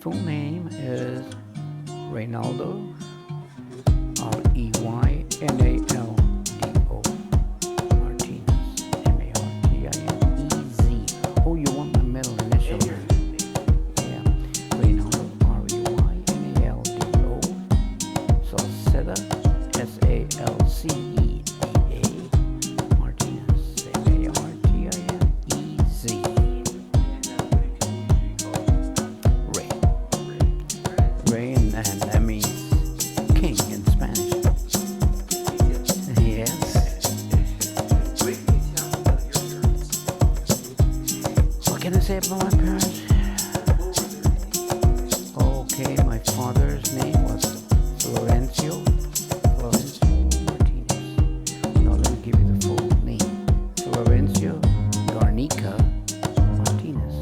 full name is Reynaldo, Reynaldo Martinez, Martinez. Oh, you want my middle initial? Yeah, Reynaldo, Reynaldo. Salceda, Salceda, Martinez, Martinez. Rey. Rey, and that means king in Spanish. Yes. What can I say about my parents? Okay, my father's name was Florencio Martinez. No, let me give you the full name. Florencio Garnica Martinez.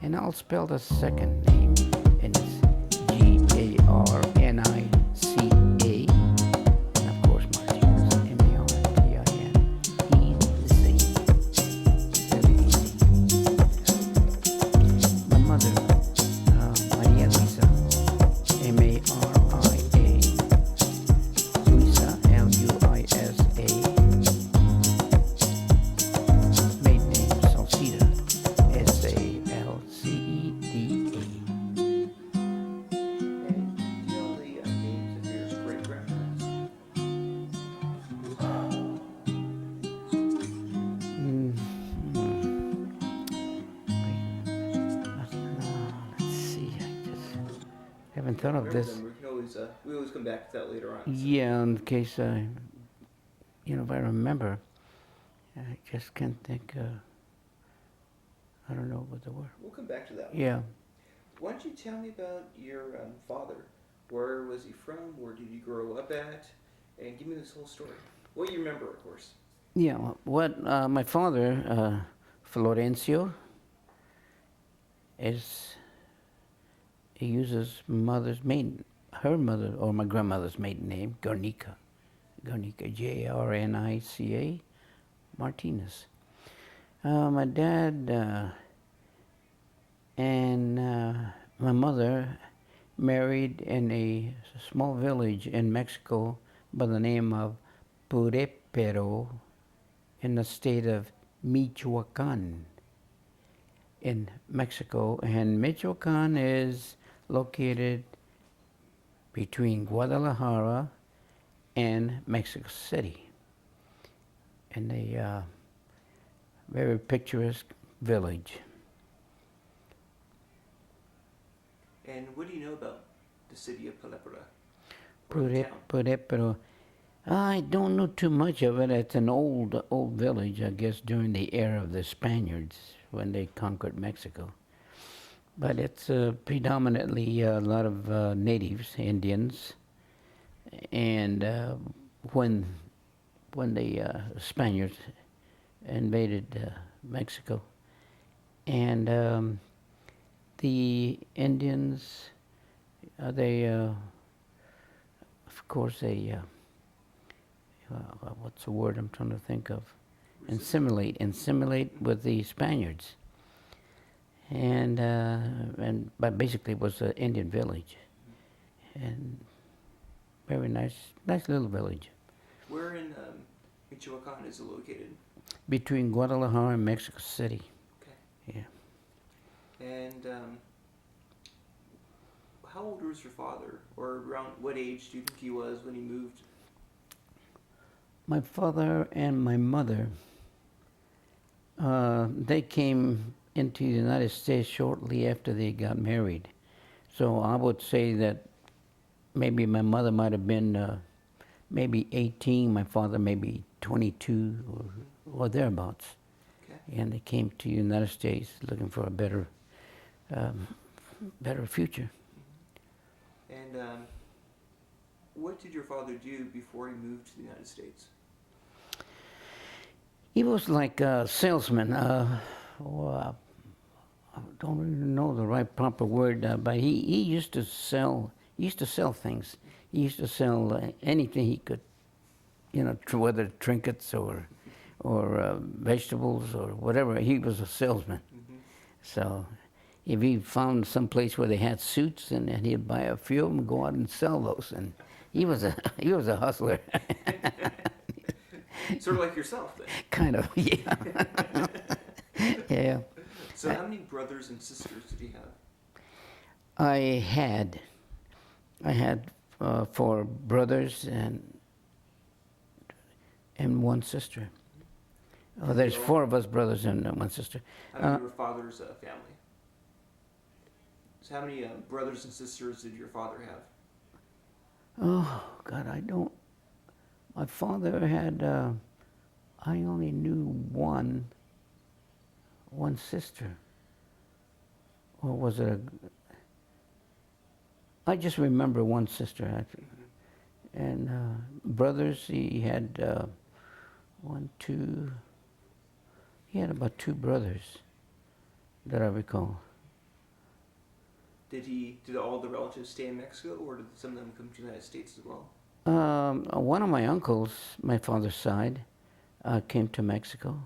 And I'll spell the second name, and it's Garnica. And of course, Martinez, Martinez. Very easy. My mother, Maria Luisa, Maria. Luisa, Luisa. Maiden name Salceda, Salceda. And do you know the names of your great grandparents? Let's see. I just haven't thought of Remember this. them. We always come back to that later on. Yeah, in case if I remember, I just can't think. I don't know what the word. We'll come back to that one. Yeah. Why don't you tell me about your father? Where was he from? Where did he grow up at? And give me this whole story. What you remember, of course. Yeah. What my father, Florencio, he uses her mother or my grandmother's maiden name, Garnica, Jarnica, Martinez. My dad and my mother married in a small village in Mexico by the name of Purépero in the state of Michoacán in Mexico. And Michoacán is located between Guadalajara and Mexico City in a very picturesque village. And what do you know about the city of Pulepura? Pero I don't know too much of it. It's an old village, I guess, during the era of the Spaniards when they conquered Mexico. But it's predominantly a lot of natives, Indians, and when the Spaniards invaded Mexico, and the Indians, of course, what's the word I'm trying to think of? Assimilate with the Spaniards, but basically it was an Indian village, and very nice little village. Where in Michoacán is it located? Between Guadalajara and Mexico City. Okay. Yeah. And how old was your father, or around what age do you think he was when he moved? My father and my mother, they came into the United States shortly after they got married. So I would say that maybe my mother might have been maybe 18, my father maybe 22 or thereabouts. Okay. And they came to the United States looking for a better future. And what did your father do before he moved to the United States? He was like a salesman. I don't really know the right proper word, but he used to sell. He used to sell things. He used to sell anything he could, whether trinkets or vegetables or whatever. He was a salesman. Mm-hmm. So if he found some place where they had suits, and he'd buy a few of them and go out and sell those. And he was a he was a hustler, Sort of like yourself then. kind of. Yeah, yeah. So how many brothers and sisters did he have? I had four brothers and one sister. Oh, there's four of us brothers and one sister. How many of your father's family? So how many brothers and sisters did your father have? Oh God, I don't. My father had. I only knew one sister. Or was it a? I just remember one sister. And brothers, he had one, two. He had about two brothers that I recall. Did all the relatives stay in Mexico, or did some of them come to the United States as well? One of my uncles, my father's side, came to Mexico.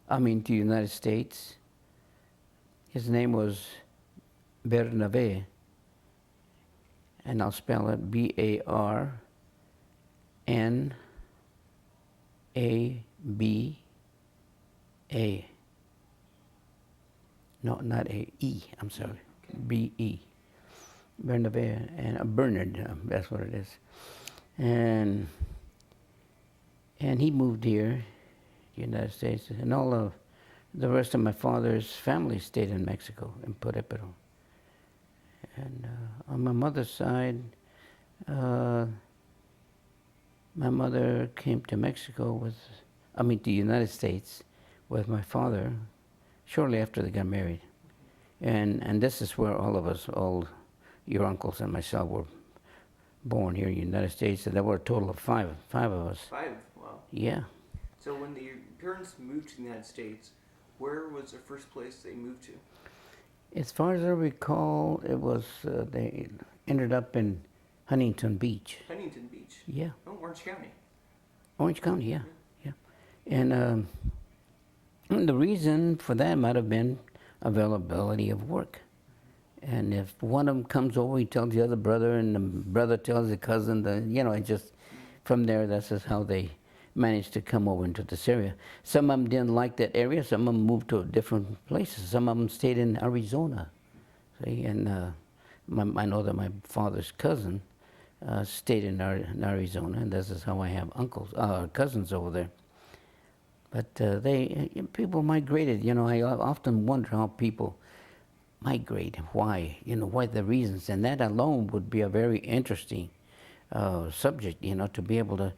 I mean, to the United States. His name was Bernabe, and I'll spell it Barnaba. No, not A, E, I'm sorry. Okay. B-E. Bernabe, and Bernard, that's what it is. And he moved here, the United States, and all of the rest of my father's family stayed in Mexico, in Purépeto. And on my mother's side, my mother came to Mexico to the United States with my father shortly after they got married. And this is where all of us, all your uncles and myself, were born here in the United States. And there were a total of five of us. 5? Wow. Yeah. So when your parents moved to the United States, where was the first place they moved to? As far as I recall, it was, they ended up in Huntington Beach. Huntington Beach? Yeah. Oh, Orange County. Orange County, yeah. And the reason for that might have been availability of work. And if one of them comes over, he tells the other brother, and the brother tells the cousin, it just, from there, that's just how they managed to come over into this area. Some of them didn't like that area. Some of them moved to different places. Some of them stayed in Arizona. See, and I know that my father's cousin stayed in Arizona, and this is how I have cousins over there. But people migrated. I often wonder how people migrate, why, what the reasons, and that alone would be a very interesting subject, to be able to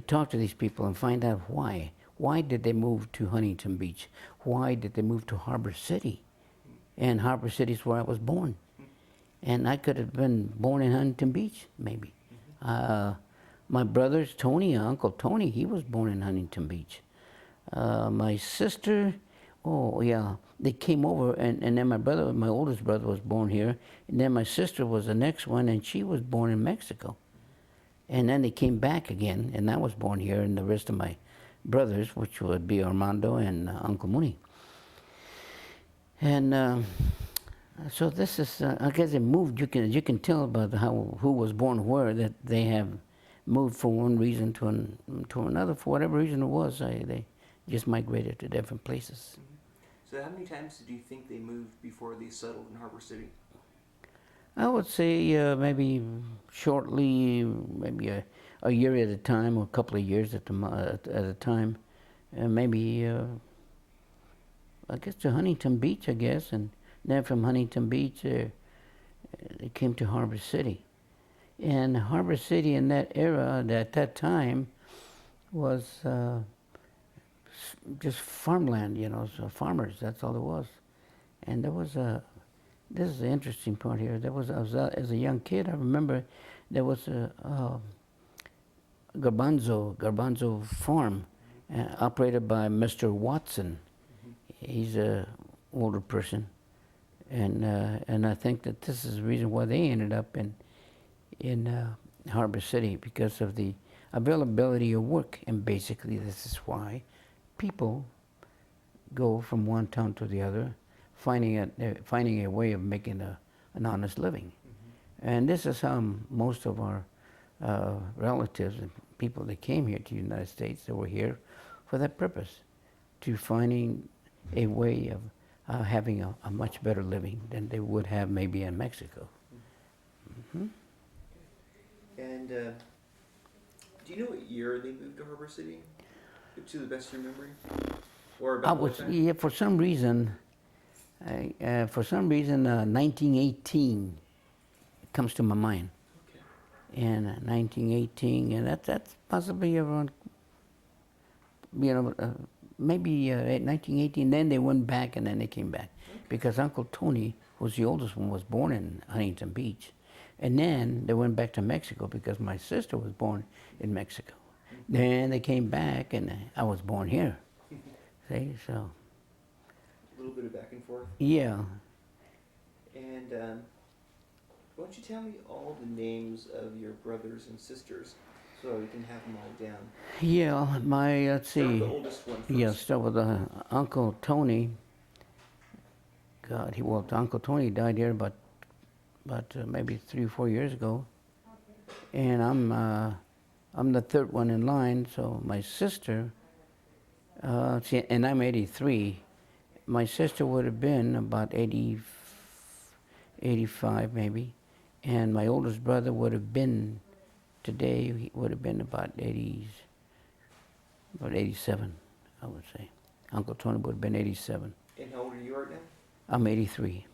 talk to these people and find out why. Why did they move to Huntington Beach? Why did they move to Harbor City? And Harbor City is where I was born. And I could have been born in Huntington Beach, maybe. My brother's Uncle Tony, he was born in Huntington Beach. My sister, they came over, and then my oldest brother was born here, and then my sister was the next one, and she was born in Mexico. And then they came back again, and I was born here, and the rest of my brothers, which would be Armando and Uncle Mooney. And so this is, I guess they moved. You can tell about who was born where, that they have moved from one reason to another. For whatever reason it was, they just migrated to different places. So how many times did you think they moved before they settled in Harbor City? I would say maybe shortly, maybe a year at a time, or a couple of years at a time. Maybe, I guess, to Huntington Beach, I guess. And then from Huntington Beach, they came to Harbor City. And Harbor City in that era, at that time, was just farmland, so farmers, that's all it was. And there was this is the interesting part here. As a young kid, I remember there was a garbanzo farm operated by Mr. Watson. He's an older person, and I think that this is the reason why they ended up in Harbor City, because of the availability of work. And basically, this is why people go from one town to the other, finding a way of making an honest living. And this is how most of our relatives and people that came here to the United States, that were here for that purpose, to finding a way of having a much better living than they would have maybe in Mexico. Mm-hmm. And do you know what year they moved to Harbor City? To the best of your memory, or about what time? Yeah, for some reason, 1918 comes to my mind. Okay. And 1918, and that's possibly around, maybe 1918. Then they went back, and then they came back, because Uncle Tony, who's the oldest one, was born in Huntington Beach, and then they went back to Mexico because my sister was born in Mexico. Then they came back, and I was born here. See, so. A little bit of back and forth. Yeah. And why don't you tell me all the names of your brothers and sisters so we can have them all down? Yeah, let's see. Start with the oldest one first. Yeah, start with Uncle Tony. God, Uncle Tony died here about maybe 3 or 4 years ago, and I'm the third one in line. So my sister, and I'm 83. My sister would have been about 85 maybe, and my oldest brother would have been today. He would have been about 87, I would say. Uncle Tony would have been 87. And how old are you right now? I'm 83. Okay.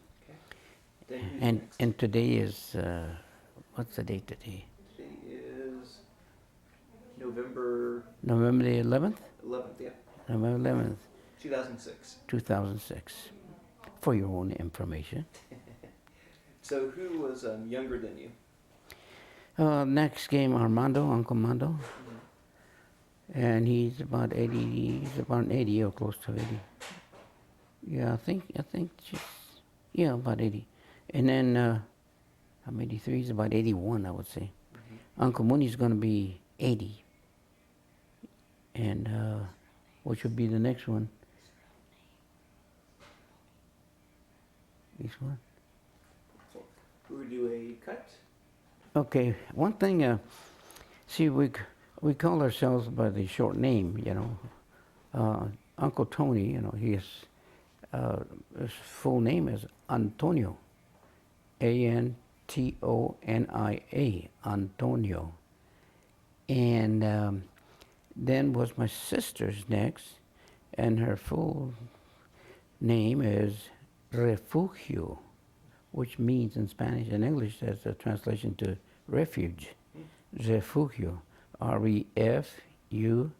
Then who's next? And today is, what's the date today? Today is November November the 11th? 11th, yeah. November 11th, 2006. 2006. For your own information. So who was younger than you? Next came Armando, Uncle Mando. And he's about 80, or close to 80. Yeah, I think about 80. And then I'm 83, he's about 81, I would say. Uncle Mooney's going to be 80. And what should be the next one? This one? Who would do a cut? Okay, one thing, see, we call ourselves by the short name, Uncle Tony, his full name is Antonio, Antonia, Antonio. And then was my sister's next, and her full name is Refugio, which means in Spanish and English, that's a translation to refuge. Refugio, Refugio.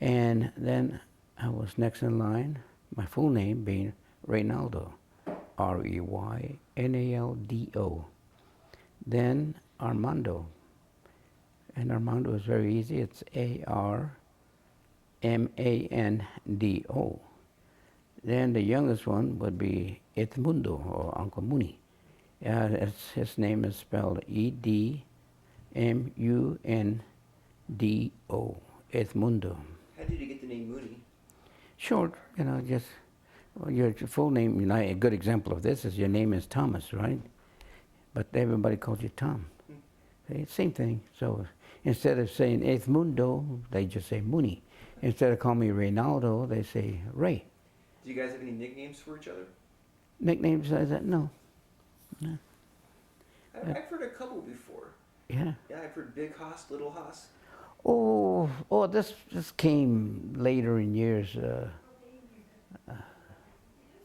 And then I was next in line, my full name being Reynaldo, Reynaldo. Then Armando, and Armando is very easy, it's Armando. Then the youngest one would be Edmundo, or Uncle Mooney. His name is spelled Edmundo, Edmundo. How did you get the name Mooney? Short, just your full name. A good example of this is your name is Thomas, right? But everybody calls you Tom. Same thing. So instead of saying Edmundo, they just say Mooney. Instead of calling me Reynaldo, they say Ray. Do you guys have any nicknames for each other? Nicknames like that? No. I've heard a couple before. Yeah. Yeah, I've heard Big Hoss, Little Hoss. Oh, this came later in years.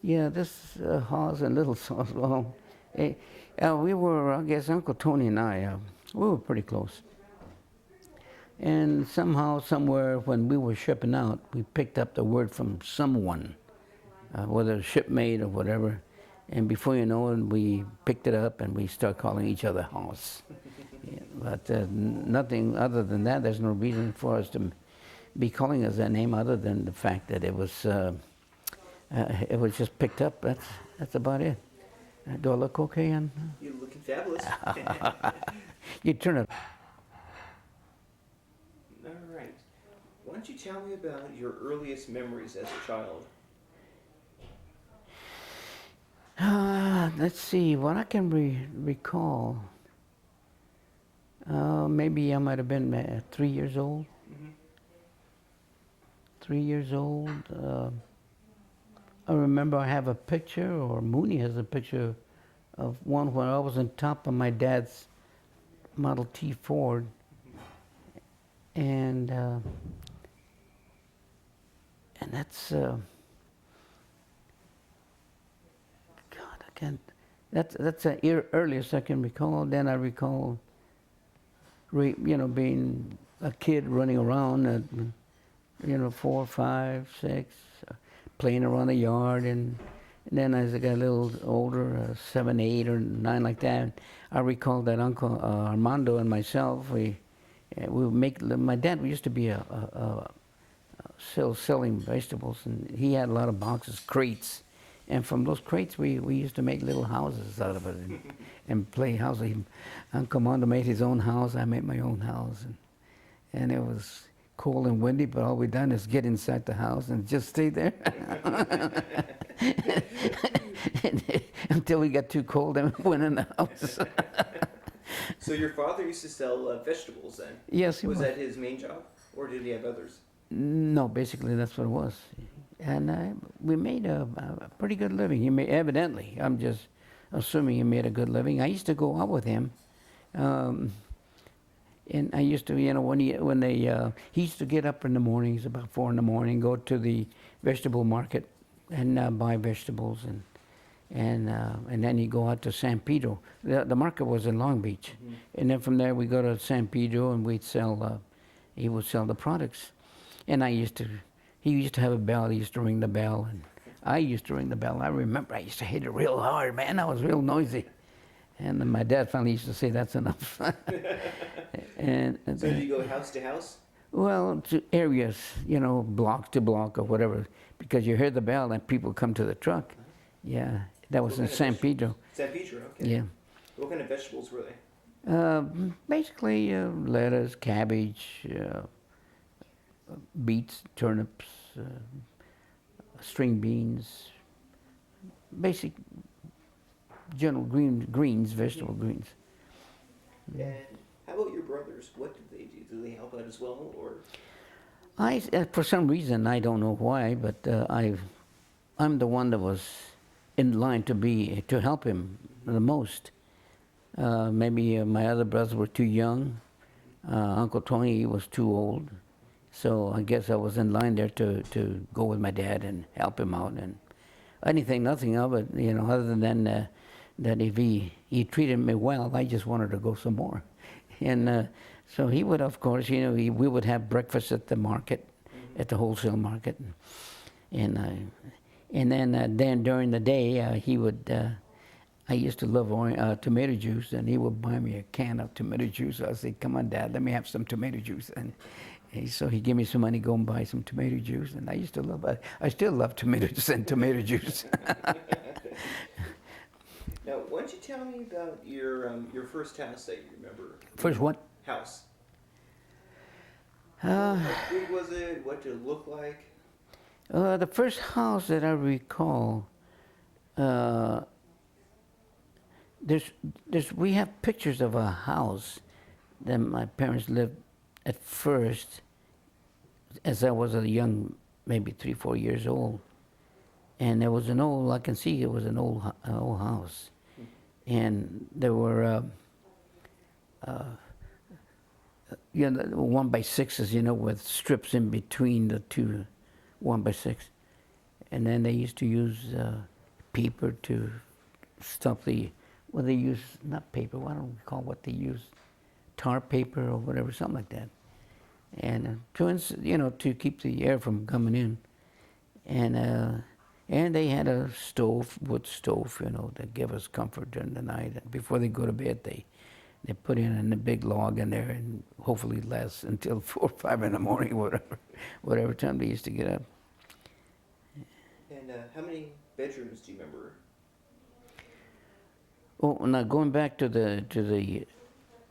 This Hoss and Little Sauce. Well, we were, I guess, Uncle Tony and I, we were pretty close. And somehow, somewhere, when we were shipping out, we picked up the word from someone, whether a shipmate or whatever. And before you know it, we picked it up and we started calling each other Hoss. But nothing other than that. There's no reason for us to be calling us that name other than the fact that it was just picked up. That's about it. Do I look okay? You're looking fabulous. You turn it. All right. Why don't you tell me about your earliest memories as a child? Let's see, what I can recall. Maybe I might have been 3 years old. Mm-hmm. 3 years old. I remember I have a picture, or Mooney has a picture of one where I was on top of my dad's Model T Ford, and that's God, I can't. That's the earliest I can recall. Then I recall, being a kid running around at 4, 5, 6, playing around the yard, and then as I got a little older, 7, 8, or 9, like that, I recall that Uncle Armando and myself, we would make. My dad used to be selling vegetables, and he had a lot of boxes, crates, and from those crates we used to make little houses out of it, and play house. Uncle Armando made his own house. I made my own house, and it was cold and windy, but all we done is get inside the house and just stay there until we got too cold and went in the house. So your father used to sell vegetables then? Yes, he Was was. that his main job, or did he have others? No, basically that's what it was, and we made a pretty good living. He made, evidently, I'm just assuming he made a good living. I used to go out with him. And I used to, he used to get up in the mornings, about 4 in the morning, go to the vegetable market and buy vegetables, and then he'd go out to San Pedro. The market was in Long Beach, Mm-hmm. and then from there we go to San Pedro and we'd sell. He would sell the products, and he used to have a bell. He used to ring the bell, and I used to ring the bell. I remember I used to hit it real hard, man. I was real noisy. And then my dad finally used to say, "That's enough." and So did you go house to house? well, to areas, block to block or whatever, because you hear the bell and people come to the truck. Yeah, that was What in kind of San vegetables? Pedro. San Pedro, okay. Yeah, What kind of vegetables were they? basically lettuce, cabbage, beets, turnips, string beans, basic general greens, vegetable greens. And how about your brothers? What did they do? Did they help out as well, or? For some reason, I don't know why, but I'm the one that was in line to help him the most. Maybe my other brothers were too young. Uncle Tony was too old, so I guess I was in line there to go with my dad and help him out. And I didn't think nothing of it, other than that if he treated me well, I just wanted to go some more. And so he would, of course, we would have breakfast at the market, Mm-hmm. at the wholesale market, and then during the day he would. I used to love tomato juice, and he would buy me a can of tomato juice. I'd say, "Come on, Dad, let me have some tomato juice." And so he'd give me some money, go and buy some tomato juice, and I used to love it. I still love tomatoes and tomato juice. Now, why don't you tell me about your first house that you remember? First what? House. Uh, How big was it? What did it look like? the first house that I recall, we have pictures of a house that my parents lived at first, as I was a young, maybe 3, 4 years old, and there was I can see it was an old house, and there were, 1x6s, with strips in between the two 1x6, and then they used to use paper to stuff they use, not paper, I don't recall what they used, tar paper or whatever, something like that. And to keep the air from coming in. And they had a wood stove, that give us comfort during the night. And before they go to bed, they put in a big log in there, and hopefully it lasts until 4 or 5 in the morning, whatever time they used to get up. And how many bedrooms do you remember? Oh, now going back to the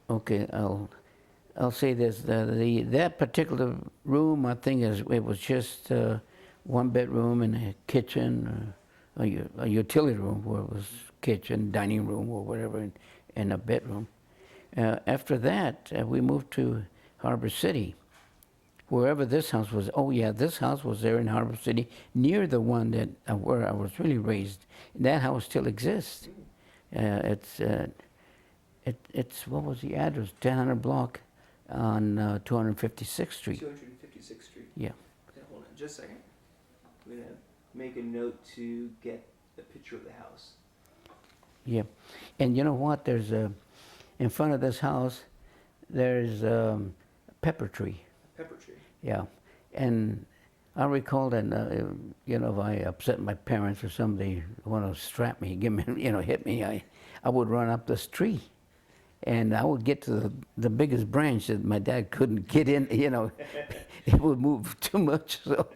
okay, I'll say this: that particular room, I think, it was just one bedroom and a kitchen, a utility room where it was kitchen, dining room, or whatever, and a bedroom. After that, we moved to Harbor City, wherever this house was. Oh yeah, this house was there in Harbor City, near the one that where I was really raised. That house still exists. It's it's what was the address? 1000 block on 256th Street. 256th Street. Yeah. Okay, hold on just a second. I'm going to make a note to get a picture of the house. Yeah, and you know what? There's in front of this house, there's a pepper tree. A pepper tree. Yeah, and I recall that you know, if I upset my parents or somebody want to strap me, give me, you know, hit me, I would run up this tree, and I would get to the biggest branch that my dad couldn't get in. You know, it would move too much. So,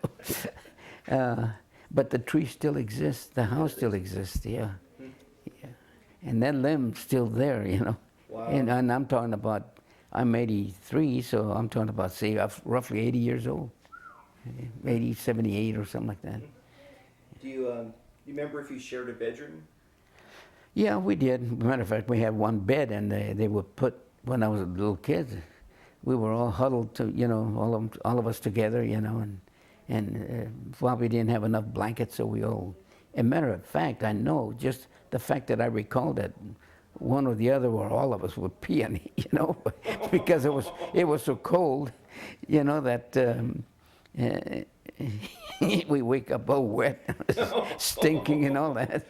but the tree still exists. The house still exists. Yeah, yeah, and that limb's still there. You know, Wow. and I'm talking about. I'm 83, so I'm talking about, say, roughly 80 years old. 80, 78 or something like that. Do you remember if you shared a bedroom? Yeah, we did. Matter of fact, we had one bed, and they would put, when I was a little kid, we were all huddled to, you know, all of us together, you know, and well, we didn't have enough blankets, so we all, as a matter of fact, I know, just the fact that I recall that one or the other or all of us would pee on it, you know, because it was so cold, you know, that we wake up all wet, stinking and all that.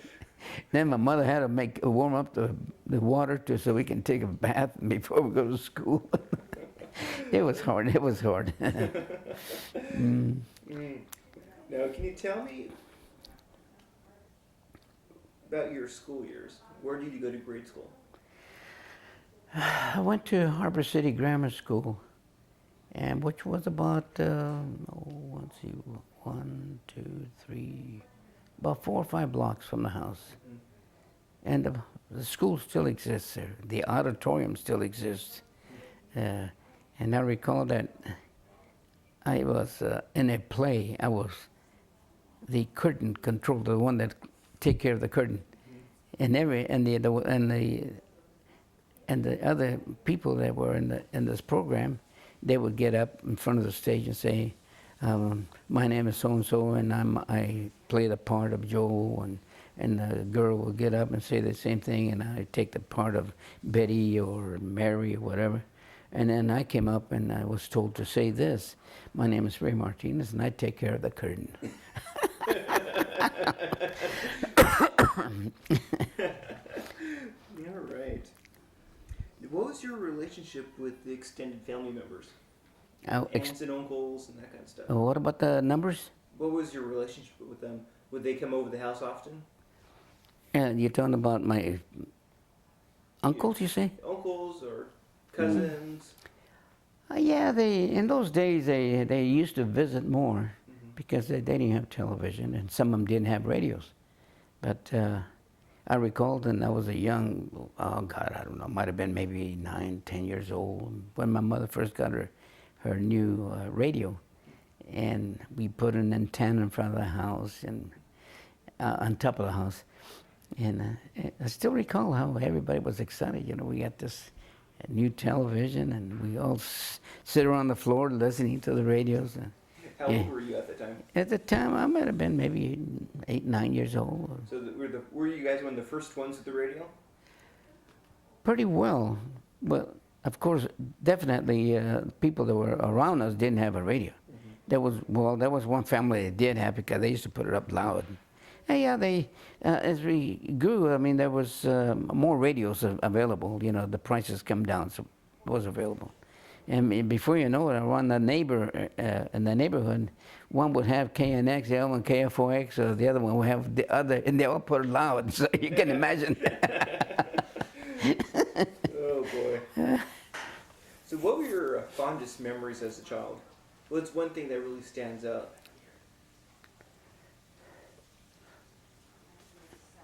Then my mother had to warm up the water so we can take a bath before we go to school. It was hard. It was hard. Now, can you tell me about your school years? Where did you go to grade school? I went to Harbor City Grammar School, and which was about, let's see, 1, 2, 3, about 4 or 5 blocks from the house. Mm-hmm. And the school still exists there. The auditorium still exists. And I recall that I was in a play. I was the curtain controller, the one that take care of the curtain. And the other people that were in this program, they would get up in front of the stage and say, "My name is so and so, and I play the part of Joe," and the girl would get up and say the same thing, and I take the part of Betty or Mary or whatever. And then I came up and I was told to say this: "My name is Rey Martinez, and I take care of the curtain." All right. What was your relationship with the extended family members? Aunts and uncles and that kind of stuff. What about the numbers? What was your relationship with them? Would they come over the house often? And you're talking about my uncles, you say? Uncles or cousins? Yeah, in those days they used to visit more because they didn't have television, and some of them didn't have radios. But I recalled, and I was a young, oh God, I don't know, might have been maybe 9, 10 years old when my mother first got her new radio, and we put an antenna in front of the house and on top of the house, and I still recall how everybody was excited. You know, we got this new television, and we all sit around the floor listening to the radios. How old were you at the time? At the time, I might have been maybe 8, 9 years old. So were you guys one of the first ones with the radio? Pretty well. Well, of course, definitely people that were around us didn't have a radio. There was one family that did have, because they used to put it up loud. And yeah, as we grew, I mean, there was more radios available. You know, the prices come down, so it was available. And before you know it, around the in the neighborhood, one would have KNX, the other one KFOX, or the other one would have the other, and they all put it loud, so you can imagine. Oh boy. So what were your fondest memories as a child? What's one thing that really stands out?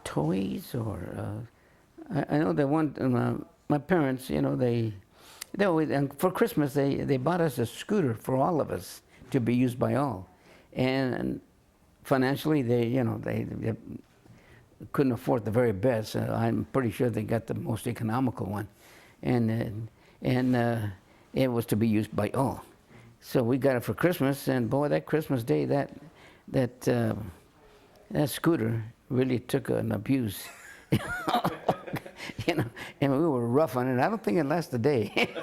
Toys, or I know that one, my parents, you know, they And for Christmas, they bought us a scooter for all of us to be used by all. And financially, they couldn't afford the very best. I'm pretty sure they got the most economical one. And it was to be used by all. So we got it for Christmas, and boy, that Christmas day, that scooter really took an abuse. You know, and we were rough on it. I don't think it lasted a day.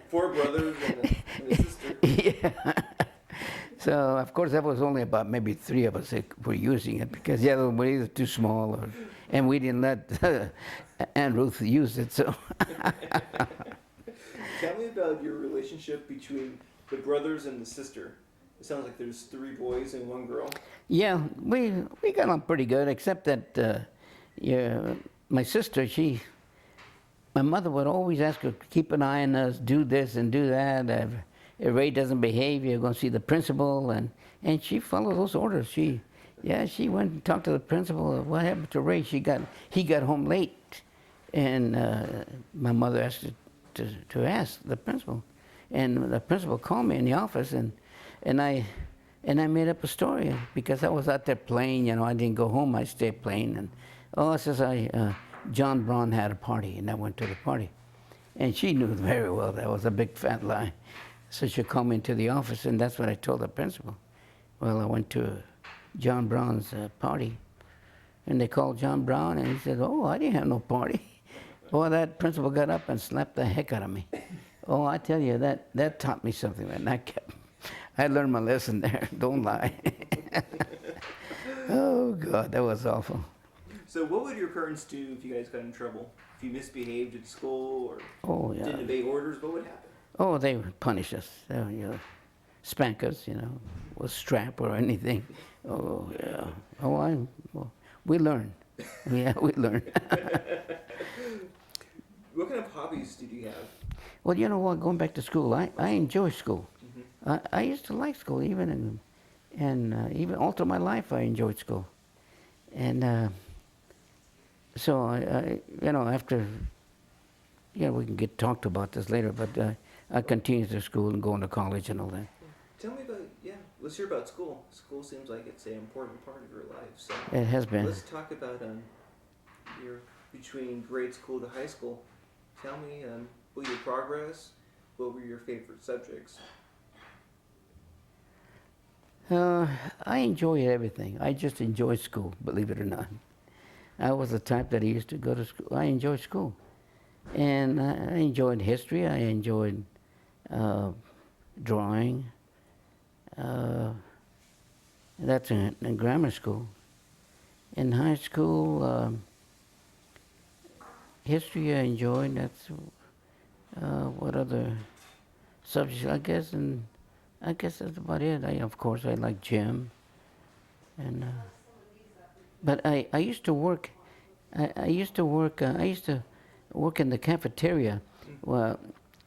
4 brothers and a sister. Yeah. So of course that was only about maybe 3 of us that were using it, because the other one was too small, and we didn't let Aunt Ruth use it. So. Tell me about your relationship between the brothers and the sister. It sounds like there's 3 boys and 1 girl. Yeah, we got on pretty good, except that my sister, my mother would always ask her to keep an eye on us, do this and do that. If Ray doesn't behave, you're going to see the principal, and she followed those orders. She went and talked to the principal. What happened to Ray? He got home late, and my mother asked her to ask the principal, and the principal called me in the office, and I made up a story because I was out there playing. I didn't go home. I stayed playing, and it says John Braun had a party, and I went to the party, and she knew very well that was a big fat lie. So she called me into the office, and that's what I told the principal. Well, I went to John Brown's party, and they called John Brown, and he said, "Oh, I didn't have no party." Boy, that principal got up and slapped the heck out of me. Oh, I tell you, that taught me something, man. I learned my lesson there. Don't lie. Oh, God, that was awful. So what would your parents do if you guys got in trouble? If you misbehaved at school or didn't obey orders, what would happen? Oh, they would punish us. Spank us, with strap or anything. Oh, yeah. We learned. Yeah, we learned. What kind of hobbies did you have? Well, you know what? Going back to school, I enjoy school. Mm-hmm. I used to like school, even all through my life. I enjoyed school, and so after, we can talk about this later. But I continued to school and going to college and all that. Tell me about let's hear about school. School seems like it's an important part of your life. So it has been. Let's talk about your between grade school to high school. Tell me what your progress. What were your favorite subjects? I enjoy everything. I just enjoy school, believe it or not. I was the type that used to go to school. I enjoyed school. And I enjoyed history. I enjoyed drawing. That's in grammar school. In high school, history I enjoyed. That's what other subjects? I guess that's about it. Of course, I like gym, and but I used to work. I used to work in the cafeteria. Well,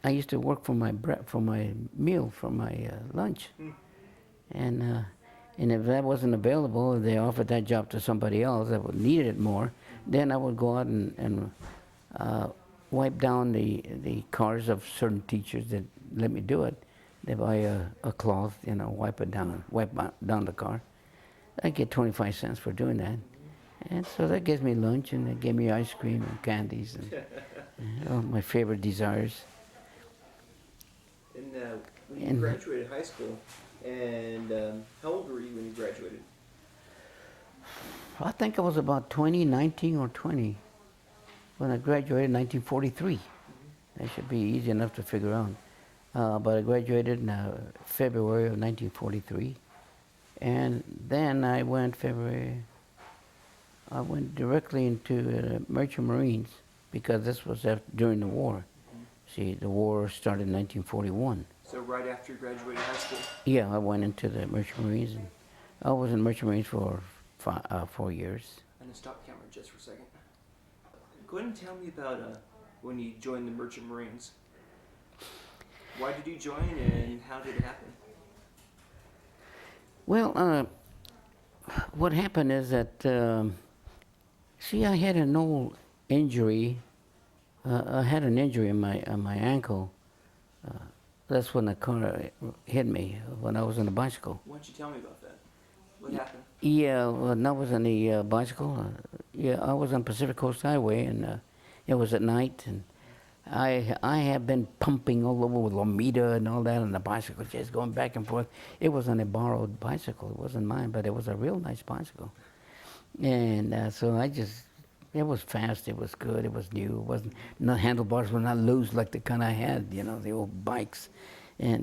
I used to work for my meal, for my lunch, and if that wasn't available, they offered that job to somebody else that would needed it more. Then I would go out and wipe down the cars of certain teachers that let me do it. They buy a cloth, wipe down the car. I get 25 cents for doing that. And so that gives me lunch, and it gave me ice cream and candies and my favorite desires. And when you graduated high school, and how old were you when you graduated? I think I was about 19 or 20 when I graduated in 1943. That should be easy enough to figure out. But I graduated in February of 1943. And then I went directly into Merchant Marines, because this was during the war. See, the war started in 1941. So right after you graduated high school? Yeah, I went into the Merchant Marines. And I was in Merchant Marines for 4 years. I'm going to stop camera just for a second. Go ahead and tell me about when you joined the Merchant Marines. Why did you join, and how did it happen? Well, what happened is that, I had an old injury I had an injury on my ankle. That's when the car hit me when I was on the bicycle. Why don't you tell me about that? What happened? Yeah, well, that was on the bicycle. Yeah, I was on Pacific Coast Highway, and it was at night, and I have been pumping all over with Lomita and all that on the bicycle, just going back and forth. It was on a borrowed bicycle. It wasn't mine, but it was a real nice bicycle. And so it was fast. It was good. It was new. It wasn't. The handlebars were not loose like the kind I had, the old bikes, and